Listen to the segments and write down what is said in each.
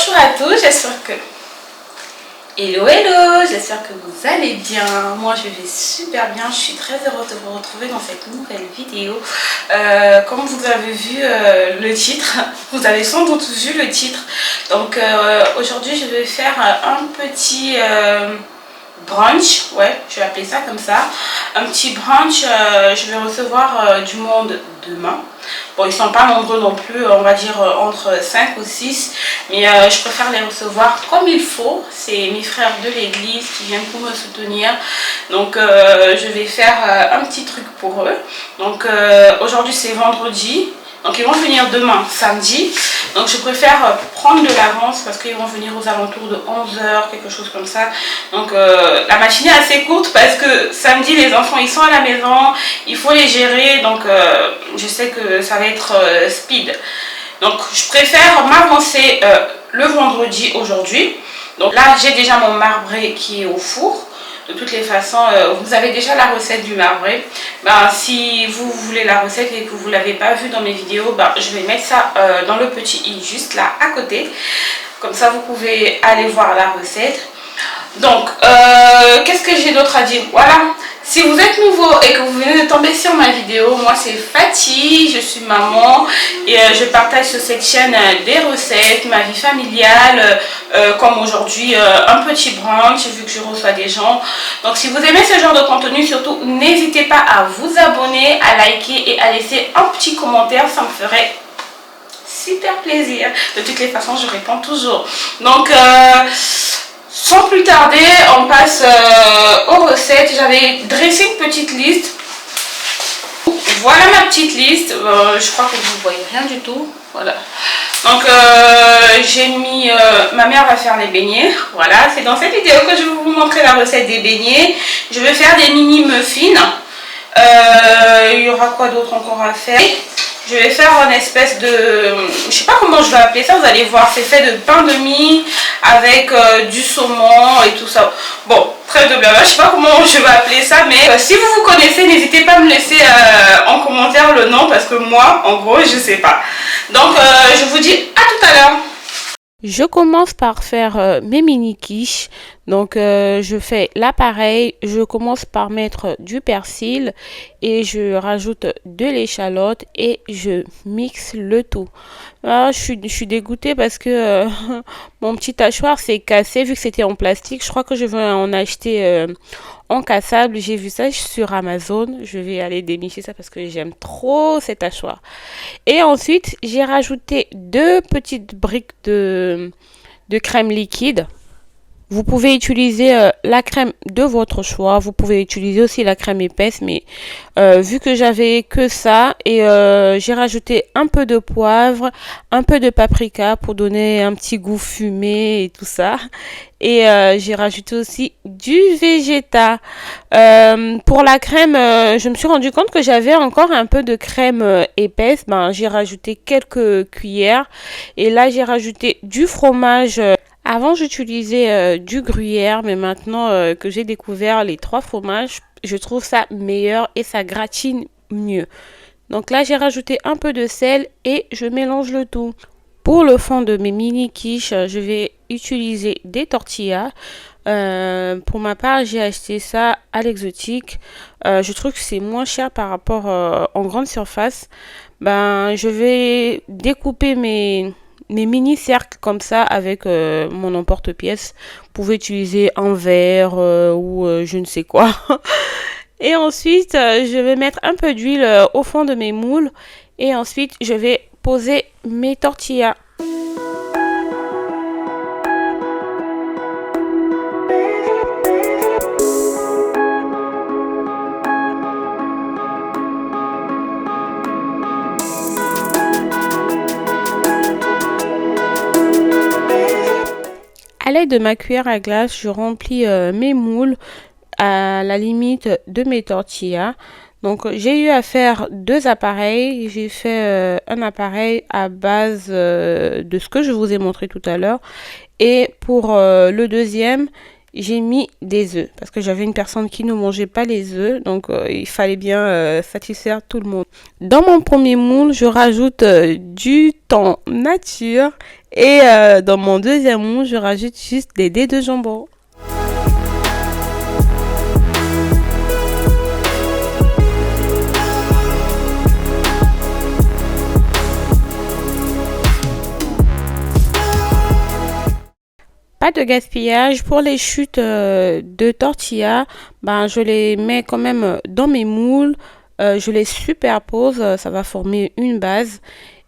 Bonjour à tous, j'espère que... Hello, j'espère que vous allez bien. Moi je vais super bien, je suis très heureuse de vous retrouver dans cette nouvelle vidéo. Comme vous avez vu le titre, vous avez sans doute vu le titre. Donc aujourd'hui je vais faire un petit brunch, ouais, je vais appeler ça comme ça. Un petit brunch, je vais recevoir du monde demain. Bon, ils sont pas nombreux non plus, on va dire entre 5 ou 6, mais je préfère les recevoir comme il faut. C'est mes frères de l'église qui viennent pour me soutenir. Donc je vais faire un petit truc pour eux. Donc aujourd'hui c'est vendredi. Donc ils vont venir demain, samedi. Donc je préfère prendre de l'avance parce qu'ils vont venir aux alentours de 11h, quelque chose comme ça. Donc la matinée est assez courte parce que samedi les enfants ils sont à la maison, il faut les gérer. Donc je sais que ça va être speed. Donc je préfère m'avancer le vendredi aujourd'hui. Donc là j'ai déjà mon marbré qui est au four. De toutes les façons, vous avez déjà la recette du marbré. Ben, si vous voulez la recette et que vous ne l'avez pas vue dans mes vidéos, ben, je vais mettre ça dans le petit i juste là à côté. Comme ça, vous pouvez aller voir la recette. Donc, qu'est-ce que j'ai d'autre à dire? Voilà. Si vous êtes nouveau et que vous venez de tomber sur ma vidéo, moi c'est Fatih, je suis maman et je partage sur cette chaîne des recettes, ma vie familiale, comme aujourd'hui un petit brunch vu que je reçois des gens. Donc si vous aimez ce genre de contenu, surtout n'hésitez pas à vous abonner, à liker et à laisser un petit commentaire, ça me ferait super plaisir. De toutes les façons, je réponds toujours. Donc sans plus tarder, on passe aux recettes. J'avais dressé une petite liste. Voilà ma petite liste. Je crois que vous ne voyez rien du tout. Voilà. Donc j'ai mis... ma mère va faire les beignets. Voilà, c'est dans cette vidéo que je vais vous montrer la recette des beignets. Je vais faire des mini muffins. Il y aura quoi d'autre encore à faire? Je vais faire une espèce de... Je sais pas comment je vais appeler ça, vous allez voir. C'est fait de pain de mie avec du saumon et tout ça. Bon, très de blabla, je sais pas comment je vais appeler ça. Mais si vous connaissez, n'hésitez pas à me laisser en commentaire le nom. Parce que moi, en gros, je sais pas. Donc, je vous dis à tout à l'heure. Je commence par faire mes mini quiches. Donc je fais l'appareil, je commence par mettre du persil et je rajoute de l'échalote et je mixe le tout. Ah, je suis dégoûtée parce que mon petit hachoir s'est cassé vu que c'était en plastique. Je crois que je vais en acheter en cassable. J'ai vu ça sur Amazon. Je vais aller dénicher ça parce que j'aime trop cet hachoir. Et ensuite, j'ai rajouté 2 petites briques de crème liquide. Vous pouvez utiliser la crème de votre choix. Vous pouvez utiliser aussi la crème épaisse. Mais vu que j'avais que ça et j'ai rajouté un peu de poivre, un peu de paprika pour donner un petit goût fumé et tout ça. Et j'ai rajouté aussi du végéta. Pour la crème, je me suis rendu compte que j'avais encore un peu de crème épaisse. Ben, j'ai rajouté quelques cuillères. Et là, j'ai rajouté du fromage. Avant, j'utilisais du gruyère, mais maintenant que j'ai découvert les 3 fromages, je trouve ça meilleur et ça gratine mieux. Donc là, j'ai rajouté un peu de sel et je mélange le tout. Pour le fond de mes mini quiches, je vais utiliser des tortillas. Pour ma part, j'ai acheté ça à l'Exotique. Je trouve que c'est moins cher par rapport en grande surface. Ben, je vais découper mes mini cercles comme ça avec mon emporte-pièce. Vous pouvez utiliser un verre ou je ne sais quoi. Et ensuite, je vais mettre un peu d'huile au fond de mes moules. Et ensuite, je vais poser mes tortillas. À l'aide de ma cuillère à glace, je remplis mes moules à la limite de mes tortillas. Donc j'ai eu à faire 2 appareils. J'ai fait un appareil à base de ce que je vous ai montré tout à l'heure. Et pour le deuxième, j'ai mis des œufs parce que j'avais une personne qui ne mangeait pas les œufs, donc il fallait bien satisfaire tout le monde. Dans mon premier moule, je rajoute du thon nature et dans mon deuxième moule, je rajoute juste des dés de jambon. Pas de gaspillage. Pour les chutes de tortilla, ben, je les mets quand même dans mes moules. Je les superpose, ça va former une base.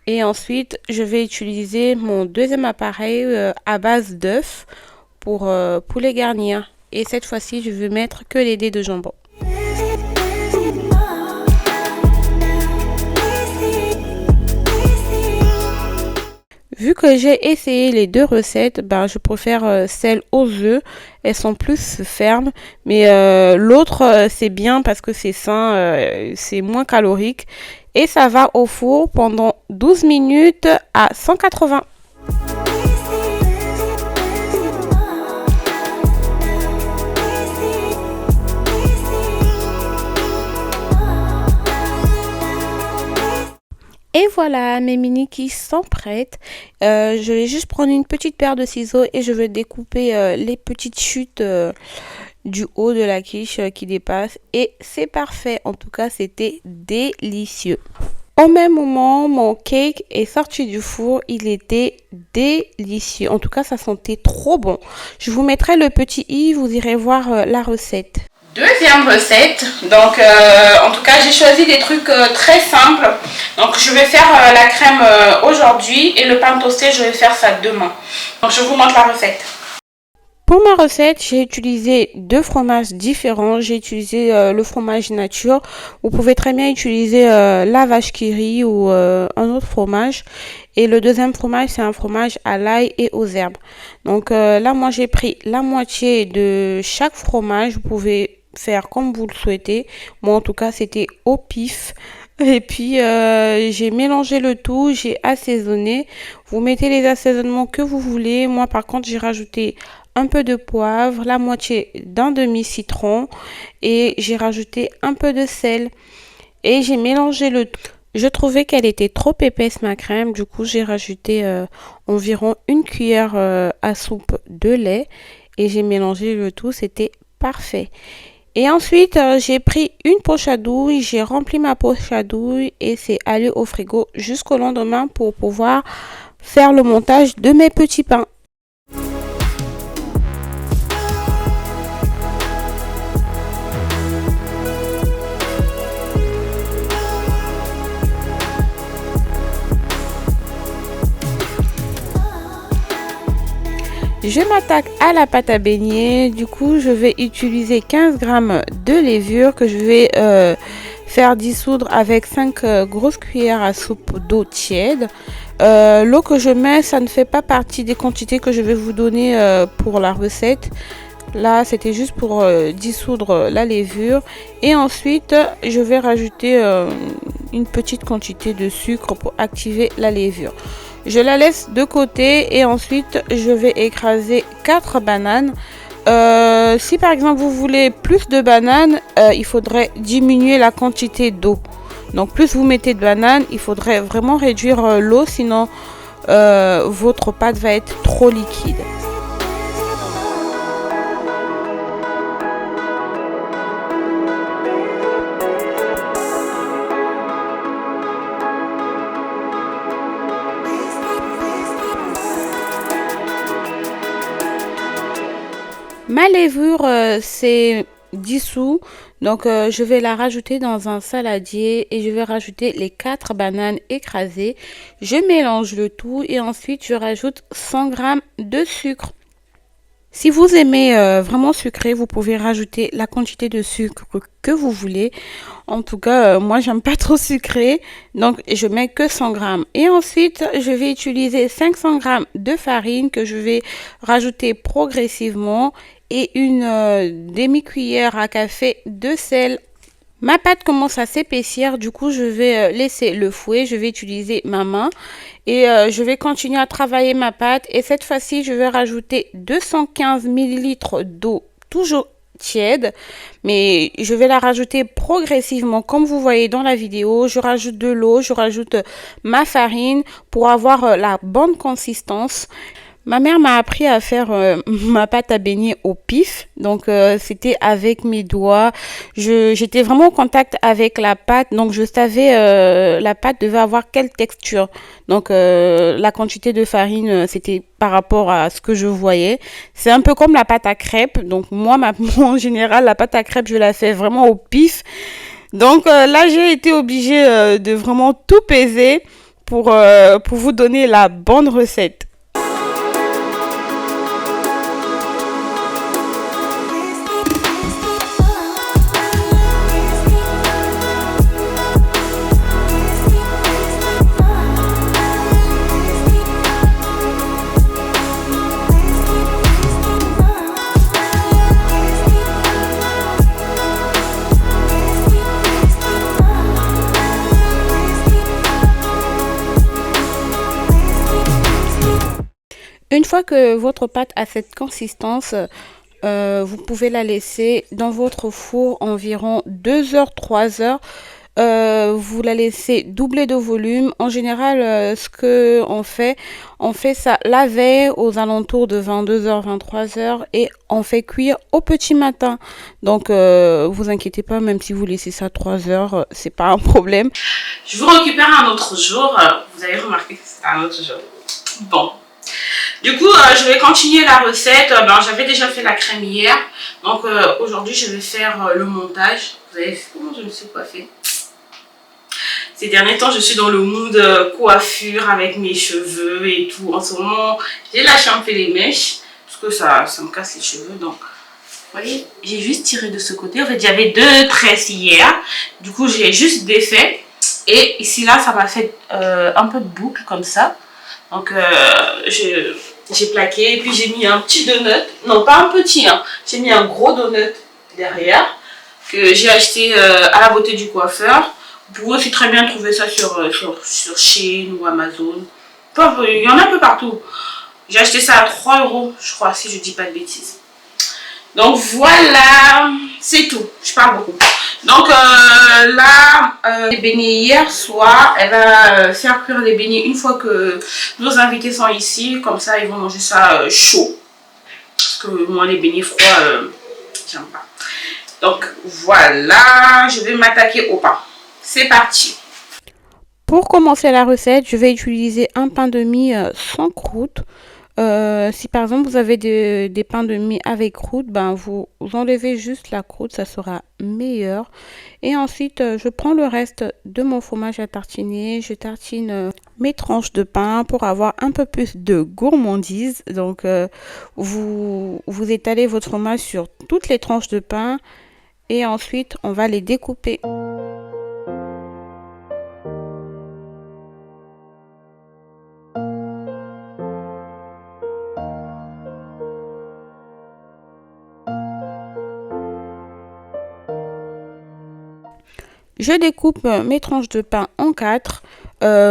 Et ensuite, je vais utiliser mon deuxième appareil à base d'œufs pour les garnir. Et cette fois-ci, je vais mettre que les dés de jambon. Vu que j'ai essayé les deux recettes, ben, je préfère celles aux œufs. Elles sont plus fermes. Mais l'autre, c'est bien parce que c'est sain, c'est moins calorique. Et ça va au four pendant 12 minutes à 180. Et voilà, mes mini quiches sont prêtes. Je vais juste prendre une petite paire de ciseaux et je vais découper les petites chutes du haut de la quiche qui dépassent. Et c'est parfait, en tout cas c'était délicieux. Au même moment, mon cake est sorti du four, il était délicieux. En tout cas, ça sentait trop bon. Je vous mettrai le petit i, vous irez voir la recette. Deuxième recette, donc en tout cas j'ai choisi des trucs très simples. Donc je vais faire la crème aujourd'hui et le pain toasté je vais faire ça demain. Donc je vous montre la recette. Pour ma recette, j'ai utilisé deux fromages différents. J'ai utilisé le fromage nature. Vous pouvez très bien utiliser la vache qui rit ou un autre fromage. Et le deuxième fromage, c'est un fromage à l'ail et aux herbes. Donc là, moi, j'ai pris la moitié de chaque fromage. Vous pouvez faire comme vous le souhaitez. Moi, en tout cas, c'était au pif. Et puis, j'ai mélangé le tout, j'ai assaisonné. Vous mettez les assaisonnements que vous voulez. Moi, par contre, j'ai rajouté un peu de poivre, la moitié d'un demi-citron et j'ai rajouté un peu de sel. Et j'ai mélangé le tout. Je trouvais qu'elle était trop épaisse, ma crème. Du coup, j'ai rajouté environ une cuillère à soupe de lait. Et j'ai mélangé le tout, c'était parfait. Et ensuite, j'ai pris une poche à douille, j'ai rempli ma poche à douille et c'est allé au frigo jusqu'au lendemain pour pouvoir faire le montage de mes petits pains. Je m'attaque à la pâte à beignet. Du coup, je vais utiliser 15 g de levure que je vais faire dissoudre avec 5 grosses cuillères à soupe d'eau tiède. L'eau que je mets, ça ne fait pas partie des quantités que je vais vous donner pour la recette. Là, c'était juste pour dissoudre la levure. Et ensuite, je vais rajouter une petite quantité de sucre pour activer la levure. Je la laisse de côté et ensuite, je vais écraser 4 bananes. Si par exemple, vous voulez plus de bananes, il faudrait diminuer la quantité d'eau. Donc, plus vous mettez de bananes, il faudrait vraiment réduire l'eau, sinon votre pâte va être trop liquide. Ma levure c'est dissous, donc je vais la rajouter dans un saladier et je vais rajouter les 4 bananes écrasées. Je mélange le tout et ensuite je rajoute 100 g de sucre. Si vous aimez vraiment sucré, vous pouvez rajouter la quantité de sucre que vous voulez. En tout cas, moi, j'aime pas trop sucré, donc je mets que 100 g. Et ensuite, je vais utiliser 500 g de farine que je vais rajouter progressivement et une demi-cuillère à café de sel. Ma pâte commence à s'épaissir, du coup je vais laisser le fouet, je vais utiliser ma main et je vais continuer à travailler ma pâte et cette fois-ci je vais rajouter 215 millilitres d'eau toujours tiède, mais je vais la rajouter progressivement comme vous voyez dans la vidéo. Je rajoute de l'eau, je rajoute ma farine pour avoir la bonne consistance. Ma mère m'a appris à faire ma pâte à beignet au pif, donc c'était avec mes doigts. J'étais vraiment en contact avec la pâte, donc je savais la pâte devait avoir quelle texture. Donc la quantité de farine, c'était par rapport à ce que je voyais. C'est un peu comme la pâte à crêpes, donc moi, en général, la pâte à crêpes, je la fais vraiment au pif. Donc là, j'ai été obligée de vraiment tout peser pour vous donner la bonne recette. Une fois que votre pâte a cette consistance, vous pouvez la laisser dans votre four environ 2 heures, 3 heures. Vous la laissez doubler de volume. En général, ce que on fait ça la veille aux alentours de 22 heures, 23 heures et on fait cuire au petit matin. Donc, vous inquiétez pas, même si vous laissez ça 3 heures, c'est pas un problème. Je vous récupère un autre jour. Vous avez remarqué que c'était un autre jour. Bon. Du coup, je vais continuer la recette. J'avais déjà fait la crème hier. Donc, aujourd'hui, je vais faire le montage. Vous avez vu comment je me suis coiffée? Ces derniers temps, je suis dans le mood coiffure avec mes cheveux et tout. En ce moment, j'ai lâché un peu les mèches. Parce que ça me casse les cheveux. Donc, vous voyez, j'ai juste tiré de ce côté. En fait, j'avais 2 tresses hier. Du coup, j'ai juste défait. Et ici, là, ça m'a fait un peu de boucle comme ça. Donc, j'ai plaqué et puis j'ai mis un petit donut. Non, pas un petit, hein. J'ai mis un gros donut derrière que j'ai acheté à la beauté du coiffeur. Vous pouvez aussi très bien trouver ça sur Shein ou Amazon. Enfin, il y en a un peu partout. J'ai acheté ça à 3 euros, je crois, si je dis pas de bêtises. Donc voilà, c'est tout. Je parle beaucoup. Donc les beignets hier soir, elle va faire cuire les beignets une fois que nos invités sont ici. Comme ça, ils vont manger ça chaud. Parce que moi, les beignets froids, j'aime pas. Donc voilà, je vais m'attaquer au pain. C'est parti. Pour commencer la recette, je vais utiliser un pain de mie sans croûte. Si par exemple vous avez des pains de mie avec croûte, ben vous enlevez juste la croûte, ça sera meilleur. Et ensuite, je prends le reste de mon fromage à tartiner. Je tartine mes tranches de pain pour avoir un peu plus de gourmandise. Donc, vous étalez votre fromage sur toutes les tranches de pain et ensuite on va les découper. Je découpe mes tranches de pain en 4.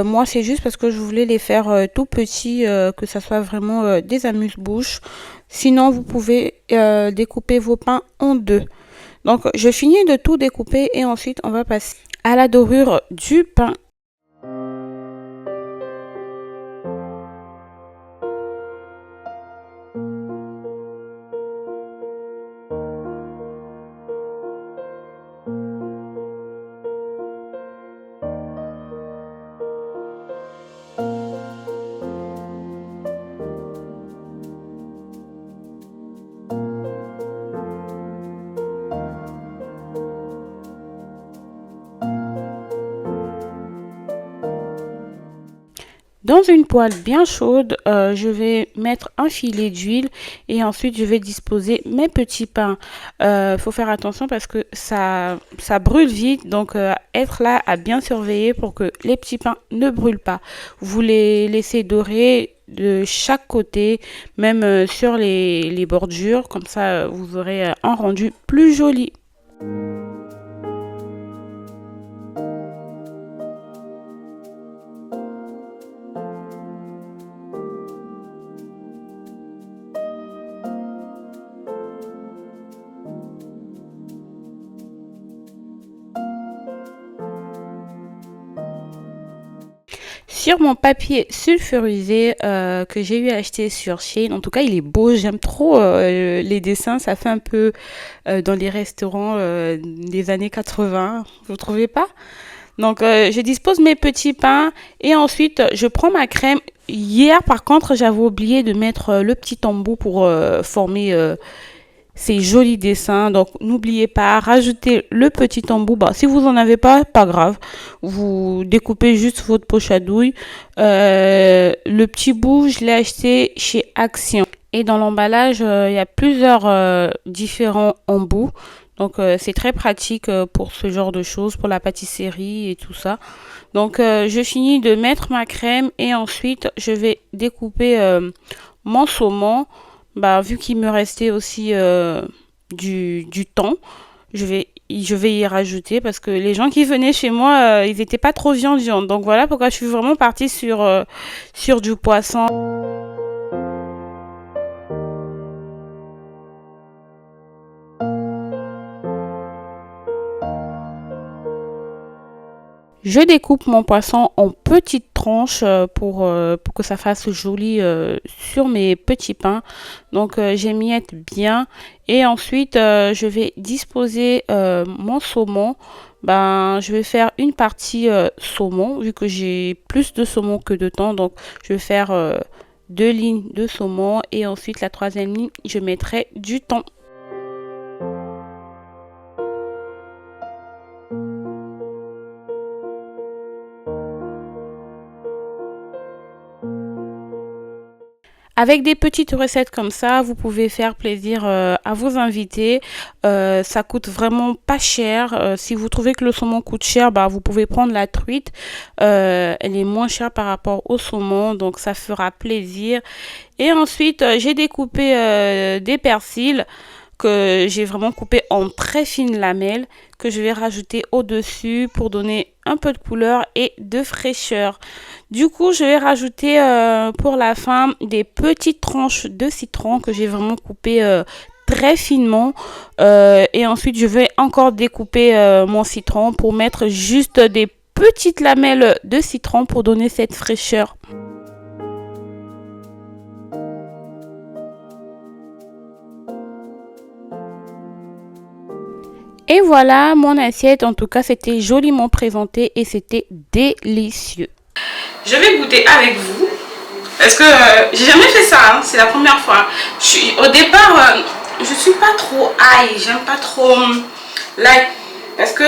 Moi, c'est juste parce que je voulais les faire tout petits, que ça soit vraiment des amuse-bouches. Sinon, vous pouvez découper vos pains en 2. Donc, je finis de tout découper et ensuite, on va passer à la dorure du pain. Dans une poêle bien chaude, je vais mettre un filet d'huile et ensuite je vais disposer mes petits pains. Faut faire attention parce que ça brûle vite, donc être là à bien surveiller pour que les petits pains ne brûlent pas. Vous les laissez dorer de chaque côté, même sur les bordures, comme ça vous aurez un rendu plus joli. sur mon papier sulfurisé que j'ai eu acheté sur Shein. En tout cas, il est beau. J'aime trop les dessins. Ça fait un peu dans les restaurants des années 80. Vous trouvez pas? Donc, je dispose mes petits pains et ensuite, je prends ma crème. Hier, par contre, j'avais oublié de mettre le petit embout pour former ces jolis dessins. Donc, n'oubliez pas, rajouter le petit embout. Bah, si vous en avez pas, pas grave. Vous découpez juste votre poche à douille. Le petit bout, je l'ai acheté chez Action. Et dans l'emballage, il y a plusieurs différents embouts. Donc, c'est très pratique pour ce genre de choses, pour la pâtisserie et tout ça. Donc, je finis de mettre ma crème et ensuite, je vais découper mon saumon. Bah, vu qu'il me restait aussi du temps, je vais y rajouter parce que les gens qui venaient chez moi, ils n'étaient pas trop viande. Donc, voilà pourquoi je suis vraiment partie sur du poisson. Je découpe mon poisson en petites tranches pour que ça fasse joli sur mes petits pains. Donc j'émiette bien et ensuite je vais disposer mon saumon. Ben, je vais faire une partie saumon vu que j'ai plus de saumon que de thon. Donc je vais faire deux lignes de saumon et ensuite la troisième ligne, je mettrai du thon. Avec des petites recettes comme ça, vous pouvez faire plaisir à vos invités. Ça coûte vraiment pas cher. Si vous trouvez que le saumon coûte cher, bah, vous pouvez prendre la truite. Elle est moins chère par rapport au saumon, donc ça fera plaisir. Et ensuite, j'ai découpé des persils que j'ai vraiment coupé en très fines lamelles que je vais rajouter au-dessus pour donner un peu de couleur et de fraîcheur. Du coup, je vais rajouter pour la fin des petites tranches de citron que j'ai vraiment coupé très finement et ensuite je vais encore découper mon citron pour mettre juste des petites lamelles de citron pour donner cette fraîcheur. Et voilà mon assiette, en tout cas c'était joliment présenté et c'était délicieux. Je vais goûter avec vous. Parce que j'ai jamais fait ça, hein, c'est la première fois. Au départ, je suis pas trop ail, j'aime pas trop l'ail. Parce que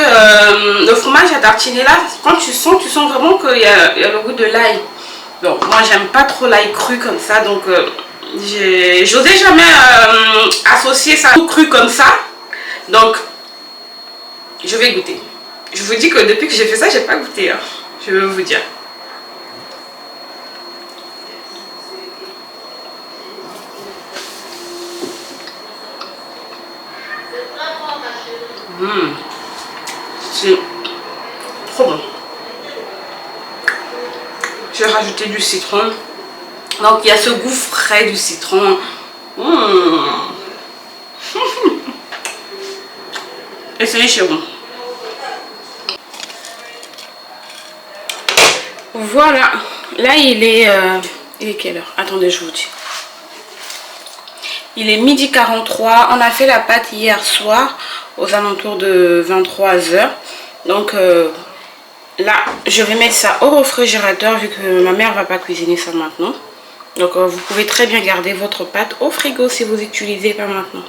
le fromage à tartiner là, quand tu sens vraiment qu'il y a le goût de l'ail. Donc moi j'aime pas trop l'ail cru comme ça, donc j'osais jamais associer ça tout cru comme ça. Donc je vais goûter. Je vous dis que depuis que j'ai fait ça, j'ai pas goûté, hein, je vais vous dire. C'est trop bon. Je vais rajouter du citron. Donc il y a ce goût frais du citron. Essayez chez vous. Voilà. Là il est quelle heure? Attendez, je vous dis. Il est 12h43. On a fait la pâte hier soir aux alentours de 23h. Donc là, je vais mettre ça au réfrigérateur vu que ma mère va pas cuisiner ça maintenant. Donc vous pouvez très bien garder votre pâte au frigo si vous n'utilisez pas maintenant.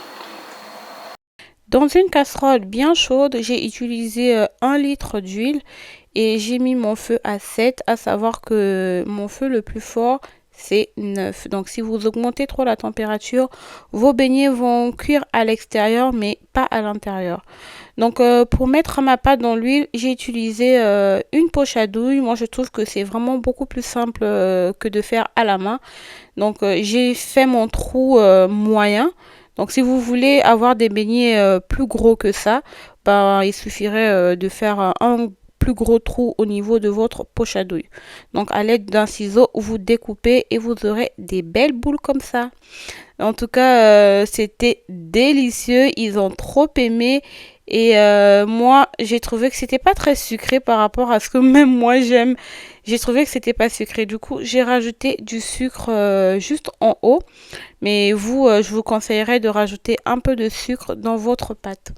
Dans une casserole bien chaude, j'ai utilisé 1 litre d'huile et j'ai mis mon feu à 7, à savoir que mon feu le plus fort c'est 9. Donc si vous augmentez trop la température, vos beignets vont cuire à l'extérieur mais pas à l'intérieur. Donc pour mettre ma pâte dans l'huile, j'ai utilisé une poche à douille. Moi je trouve que c'est vraiment beaucoup plus simple que de faire à la main. Donc j'ai fait mon trou moyen. Donc si vous voulez avoir des beignets plus gros que ça, ben, il suffirait de faire un plus gros trou au niveau de votre poche à douille. Donc à l'aide d'un ciseau, vous découpez et vous aurez des belles boules comme ça. En tout cas, c'était délicieux. Ils ont trop aimé. Et moi, j'ai trouvé que c'était pas très sucré par rapport à ce que même moi j'aime. j'ai trouvé que c'était pas sucré. Du coup, j'ai rajouté du sucre juste en haut. Mais vous, je vous conseillerais de rajouter un peu de sucre dans votre pâte.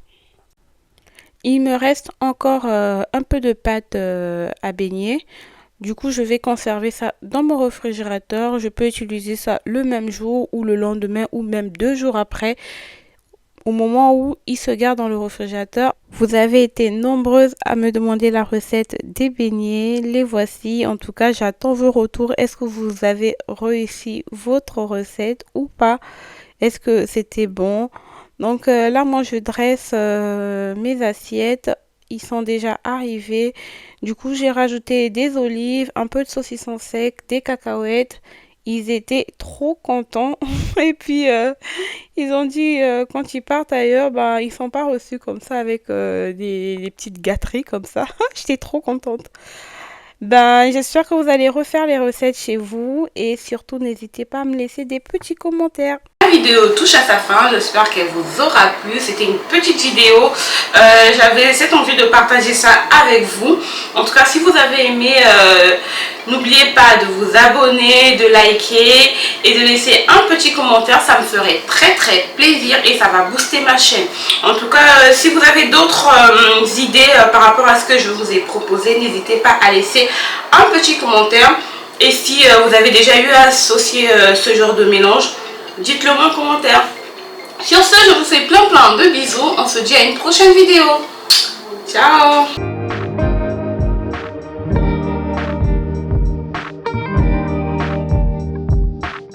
Il me reste encore un peu de pâte à baigner. Du coup, je vais conserver ça dans mon réfrigérateur. Je peux utiliser ça le même jour ou le lendemain ou même 2 jours après, au moment où il se garde dans le réfrigérateur. Vous avez été nombreuses à me demander la recette des beignets. Les voici. En tout cas, j'attends vos retours. Est-ce que vous avez réussi votre recette ou pas? Est-ce que c'était bon? Donc là, moi, je dresse mes assiettes. Ils sont déjà arrivés. Du coup, j'ai rajouté des olives, un peu de saucisson sec, des cacahuètes. Ils étaient trop contents. Et puis, ils ont dit quand ils partent ailleurs, bah, ils sont pas reçus comme ça avec des petites gâteries comme ça. J'étais trop contente. Ben, j'espère que vous allez refaire les recettes chez vous et surtout n'hésitez pas à me laisser des petits commentaires. La vidéo touche à sa fin, j'espère qu'elle vous aura plu. C'était une petite vidéo, j'avais cette envie de partager ça avec vous. En tout cas, si vous avez aimé, n'oubliez pas de vous abonner, de liker et de laisser un petit commentaire, ça me ferait très très plaisir et ça va booster ma chaîne. En tout cas, si vous avez d'autres idées par rapport à ce que je vous ai proposé, n'hésitez pas à laisser un petit commentaire. Et si vous avez déjà eu à associer ce genre de mélange, dites-le moi en commentaire. Sur ce, je vous fais plein de bisous. On se dit à une prochaine vidéo. Ciao!